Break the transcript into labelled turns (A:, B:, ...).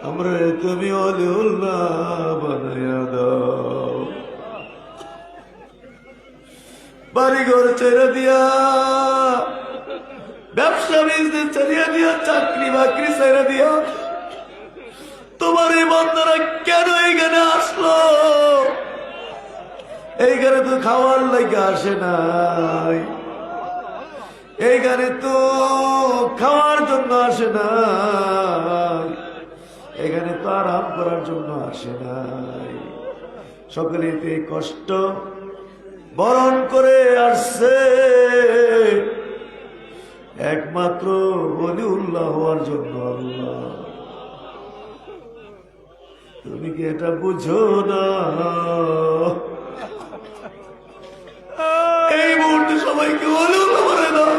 A: আমরা তুমি অলিউল্লাহ বানাইয়া দাও। বাড়িঘর ছেড়ে দিয়া, ব্যবসা বিজনেস ছেড়ে দিয়া, চাকরি বাকরি ছেড়ে দিয়া তোমার এই বন্ধুরা কেন এইখানে আসলো? এইখানে তো খাওয়ার লাগে আসে নাই, এইখানে তো খাওয়ার জন্য আসে নাই, এখানে তো আরাম করার জন্য আসে নাই। সকলে এই কষ্ট বরণ করে আসছে একমাত্র ওলিউল্লাহ হওয়ার জন্য। আল্লাহ তুমি কি এটা বুঝো না? এই মুহূর্তে সবাইকে ওলিউল্লাহ বলে দাও।